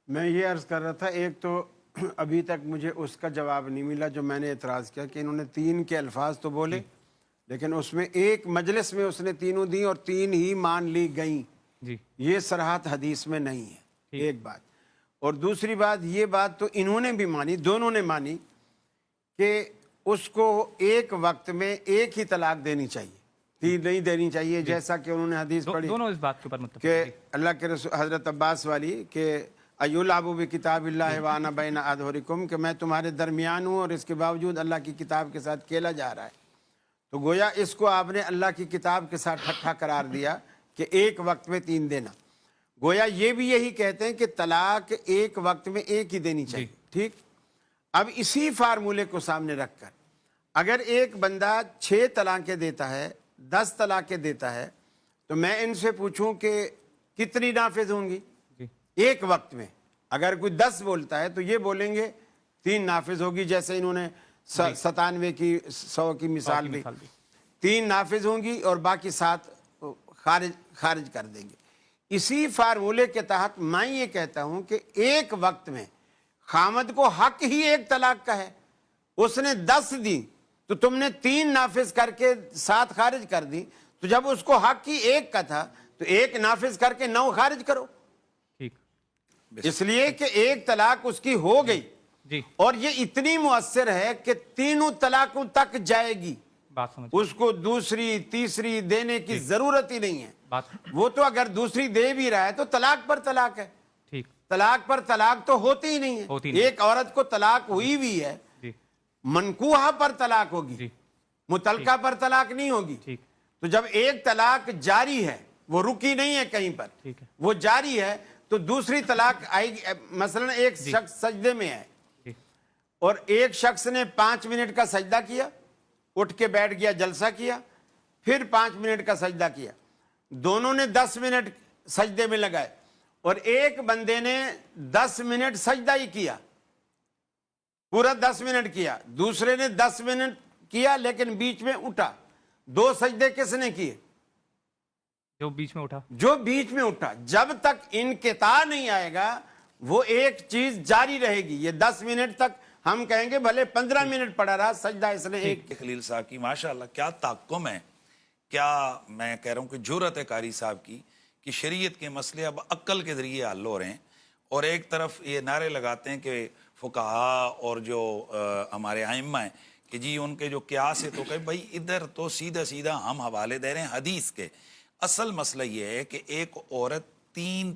میں یہ عرض کر رہا تھا، ایک تو ابھی تک مجھے اس کا جواب نہیں ملا جو میں نے اعتراض کیا کہ انہوں نے 3 کے الفاظ تو بولے لیکن اس میں ایک مجلس میں اس نے تینوں دی اور 3 ہی مان لی گئیں. جی یہ صراحت حدیث میں نہیں ہے. ایک بات. اور دوسری بات، یہ بات تو انہوں نے بھی مانی، دونوں نے مانی کہ اس کو ایک وقت میں ایک ہی طلاق دینی چاہیے، 3 نہیں دینی چاہیے، جیسا کہ انہوں نے حدیث پڑھی دونوں اس بات کے اوپر متفق کہ ہیں. اللہ کے رسول حضرت عباس والی کہ ایلعبوا بکتاب اللہ وانا بین اظہرکم، کہ میں تمہارے درمیان ہوں اور اس کے باوجود اللہ کی کتاب کے ساتھ کھیلا جا رہا ہے. تو گویا اس کو آپ نے اللہ کی کتاب کے ساتھ ٹھٹھا قرار دیا کہ ایک وقت میں 3 دینا. گویا یہ بھی یہی کہتے ہیں کہ طلاق ایک وقت میں ایک ہی دینی چاہیے. ٹھیک. اب اسی فارمولے کو سامنے رکھ کر اگر ایک بندہ 6 طلاقیں دیتا ہے، 10 طلاقیں دیتا ہے، تو میں ان سے پوچھوں کہ کتنی نافذ ہوں گی ایک وقت میں؟ اگر کوئی 10 بولتا ہے تو یہ بولیں گے 3 نافذ ہوگی، جیسے انہوں نے 97 کی 100 کی مثال دی. 3 نافذ ہوں گی اور باقی 7 خارج کر دیں گے. اسی فارمولے کے تحت میں یہ کہتا ہوں کہ ایک وقت میں خامد کو حق ہی ایک طلاق کا ہے، اس نے 10 دی تو تم نے 3 نافذ کر کے 7 خارج کر دی، تو جب اس کو حق ہی ایک کا تھا تو 1 نافذ کر کے 9 خارج کرو. اس لیے کہ ایک طلاق اس کی ہو گئی اور یہ اتنی مؤثر ہے کہ 3 طلاقوں تک جائے گی، اس کو دوسری تیسری دینے کی ضرورت ہی نہیں ہے. وہ تو اگر دوسری دے بھی رہا ہے تو طلاق پر طلاق ہے، طلاق پر طلاق تو ہوتی ہی نہیں ہے. ایک عورت کو طلاق ہوئی بھی ہے، منکوحہ پر طلاق ہوگی، متعلقہ پر طلاق نہیں ہوگی. تو جب ایک طلاق جاری ہے، وہ رکی نہیں ہے کہیں پر، وہ جاری ہے، تو دوسری طلاق آئے گی. مثلا ایک شخص سجدے میں ہے اور ایک شخص نے 5 منٹ کا سجدہ کیا، اٹھ کے بیٹھ گیا، جلسہ کیا، پھر 5 منٹ کا سجدہ کیا، دونوں نے 10 منٹ سجدے میں لگائے، اور ایک بندے نے 10 منٹ سجدہ ہی کیا، پورا 10 منٹ کیا، دوسرے نے 10 منٹ کیا لیکن بیچ میں اٹھا. 2 سجدے کس نے کیے؟ جو بیچ میں اٹھا. جب تک انقطاع نہیں آئے گا وہ ایک چیز جاری رہے گی. یہ 10 منٹ تک ہم کہیں گے بھلے 15 منٹ پڑا رہا، سجدہ اس نے ایک. خلیل صاحب کی ماشاءاللہ کیا تحکم ہے، کیا میں کہہ رہا ہوں کہ جرأت ہے قاری صاحب کی کہ شریعت کے مسئلے اب عقل کے ذریعے حل ہو رہے ہیں، اور ایک طرف یہ نعرے لگاتے ہیں کہ فقہاء اور جو ہمارے ائمہ ہیں کہ جی ان کے جو قیاس ہے، تو کہ بھائی ادھر تو سیدھا سیدھا ہم حوالے دے رہے ہیں حدیث کے. اصل مسئلہ یہ ہے کہ ایک عورت 3